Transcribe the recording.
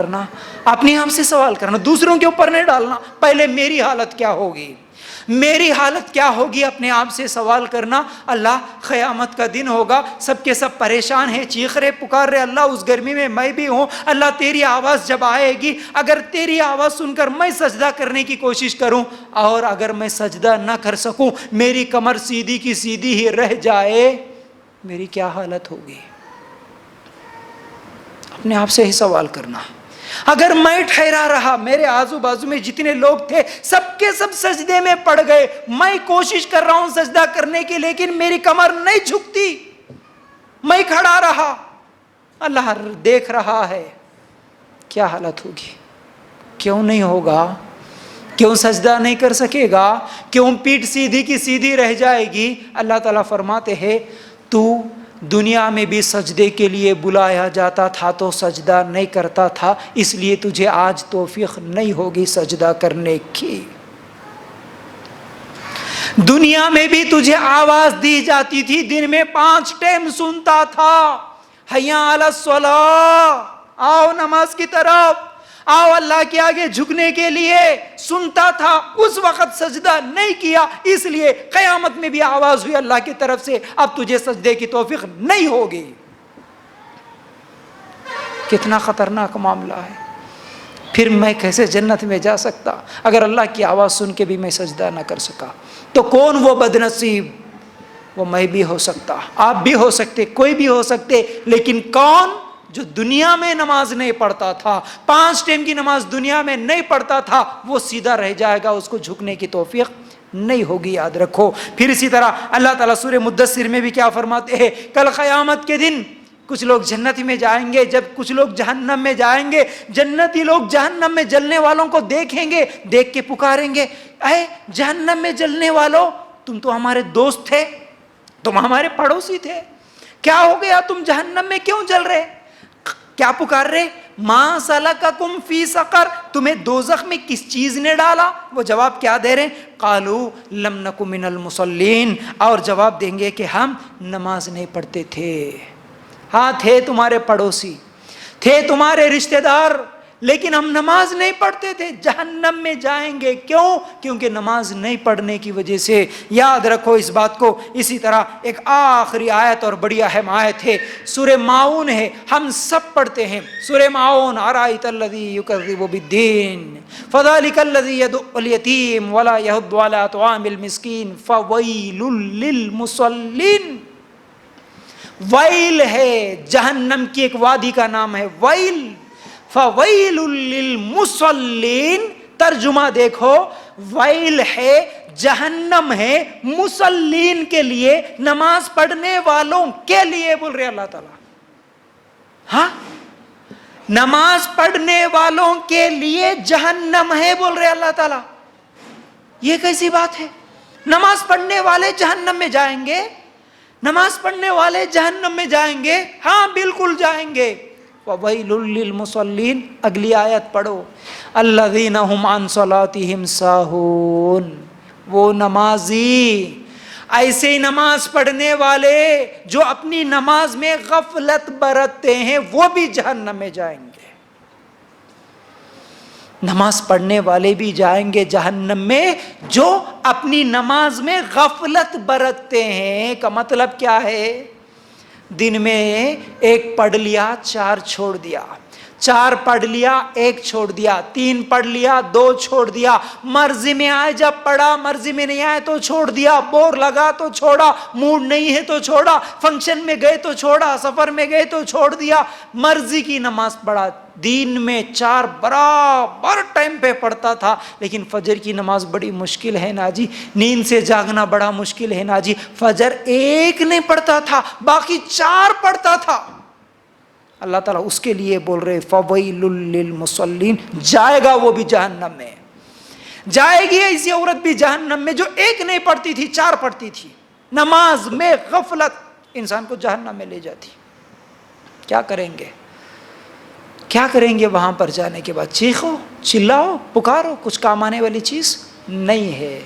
کرنا، اپنے آپ سے سوال کرنا، دوسروں کے اوپر نہیں ڈالنا، پہلے میری حالت کیا ہوگی، میری حالت کیا ہوگی، اپنے آپ سے سوال کرنا۔ اللہ قیامت کا دن ہوگا، سب کے سب پریشان ہیں، چیخ رہے پکار رہے، اللہ اس گرمی میں بھی ہوں، اللہ تیری آواز جب آئے گی، اگر تیری آواز سن کر میں سجدہ کرنے کی کوشش کروں اور اگر میں سجدہ نہ کر سکوں، میری کمر سیدھی کی سیدھی ہی رہ جائے، میری کیا حالت ہوگی؟ اپنے آپ سے ہی سوال کرنا۔ اگر میں ٹھہرا رہا، میرے آزو بازو میں جتنے لوگ تھے سب کے سب سجدے میں پڑ گئے، میں کوشش کر رہا ہوں سجدہ کرنے کی لیکن میری کمر نہیں جھکتی، میں کھڑا رہا، اللہ دیکھ رہا ہے، کیا حالت ہوگی؟ کیوں نہیں ہوگا؟ کیوں سجدہ نہیں کر سکے گا؟ کیوں پیٹھ سیدھی کی سیدھی رہ جائے گی؟ اللہ تعالیٰ فرماتے ہیں تو دنیا میں بھی سجدے کے لیے بلایا جاتا تھا تو سجدہ نہیں کرتا تھا، اس لیے تجھے آج توفیق نہیں ہوگی سجدہ کرنے کی۔ دنیا میں بھی تجھے آواز دی جاتی تھی، دن میں 5 ٹائم سنتا تھا، حیا علی الصلاۃ، آؤ نماز کی طرف، آؤ اللہ کے آگے جھکنے کے لیے، سنتا تھا، اس وقت سجدہ نہیں کیا، اس لیے قیامت میں بھی آواز ہوئی اللہ کی طرف سے اب تجھے سجدے کی توفیق نہیں ہوگی۔ کتنا خطرناک معاملہ ہے۔ پھر میں کیسے جنت میں جا سکتا اگر اللہ کی آواز سن کے بھی میں سجدہ نہ کر سکا؟ تو کون وہ بدنصیب؟ وہ میں بھی ہو سکتا، آپ بھی ہو سکتے، کوئی بھی ہو سکتے، لیکن کون؟ جو دنیا میں نماز نہیں پڑھتا تھا، 5 ٹائم کی نماز دنیا میں نہیں پڑھتا تھا، وہ سیدھا رہ جائے گا، اس کو جھکنے کی توفیق نہیں ہوگی، یاد رکھو۔ پھر اسی طرح اللہ تعالیٰ سورہ مدثر میں بھی کیا فرماتے ہیں؟ کل قیامت کے دن کچھ لوگ جنت میں جائیں گے، جب کچھ لوگ جہنم میں جائیں گے، جنتی لوگ جہنم میں جلنے والوں کو دیکھیں گے، دیکھ کے پکاریں گے، اے جہنم میں جلنے والوں، تم تو ہمارے دوست تھے، تم ہمارے پڑوسی تھے، کیا ہو گیا، تم جہنم میں کیوں جل رہے؟ کیا پکار رہے؟ ما سلککم فی سقر، تمہیں دوزخ میں کس چیز نے ڈالا؟ وہ جواب کیا دے رہے ہیں؟ قالوا لم نک من المصلین، اور جواب دیں گے کہ ہم نماز نہیں پڑھتے تھے۔ ہاں تھے تمہارے پڑوسی، تھے تمہارے رشتہ دار، لیکن ہم نماز نہیں پڑھتے تھے، جہنم میں جائیں گے، کیوں؟ کیونکہ نماز نہیں پڑھنے کی وجہ سے، یاد رکھو اس بات کو۔ اسی طرح ایک آخری آیت اور بڑی اہم آیت ہے، سورہ ماعون ہے، ہم سب پڑھتے ہیں سورہ ماعون، ارائیت الذی یکذب بالدین فذلک الذی یدع الیتیم ولا یحض علی طعام المسکین فویل للمصلین۔ ویل ہے، جہنم کی ایک وادی کا نام ہے ویل، فویل للمصلین، ترجمہ دیکھو، ویل ہے، جہنم ہے، مصلین کے لیے، نماز پڑھنے والوں کے لیے، بول رہے اللہ تعالیٰ۔ ہاں، نماز پڑھنے والوں کے لیے جہنم ہے، بول رہے اللہ تعالیٰ۔ یہ کیسی بات ہے؟ نماز پڑھنے والے جہنم میں جائیں گے؟ نماز پڑھنے والے جہنم میں جائیں گے؟ ہاں بالکل جائیں گے۔ وَوَيْلٌ لِّلْمُصَلِّينَ، اگلی آیت پڑھو، الَّذِينَ هُمْ عَنْ صَلَاتِهِمْ سَاهُونَ، وہ نمازی، ایسے نماز پڑھنے والے جو اپنی نماز میں غفلت برتتے ہیں، وہ بھی جہنم میں جائیں گے۔ نماز پڑھنے والے بھی جائیں گے جہنم میں جو اپنی نماز میں غفلت برتتے ہیں۔ کا مطلب کیا ہے؟ دن میں 1 پڑھ لیا، 4 چھوڑ دیا، 4 پڑھ لیا، 1 چھوڑ دیا، 3 پڑھ لیا، 2 چھوڑ دیا، مرضی میں آئے جب پڑھا، مرضی میں نہیں آئے تو چھوڑ دیا، بور لگا تو چھوڑا، موڈ نہیں ہے تو چھوڑا، فنکشن میں گئے تو چھوڑا، سفر میں گئے تو چھوڑ دیا، مرضی کی نماز پڑھا۔ دین میں 4 برابر ٹائم پہ پڑھتا تھا، لیکن فجر کی نماز بڑی مشکل ہے نا جی، نیند سے جاگنا بڑا مشکل ہے نا جی، فجر 1 نہیں پڑھتا تھا، باقی 4 پڑھتا تھا۔ اللہ تعالیٰ اس کے لیے بول رہے فویل للمصلین، جائے گا وہ بھی جہنم میں، جائے گی ایسی عورت بھی جہنم میں جو 1 نہیں پڑھتی تھی، 4 پڑھتی تھی۔ نماز میں غفلت انسان کو جہنم میں لے جاتی۔ کیا کریں گے؟ کیا کریں گے وہاں پر جانے کے بعد؟ چیخو، چلاؤ، پکارو، کچھ کام آنے والی چیز نہیں ہے۔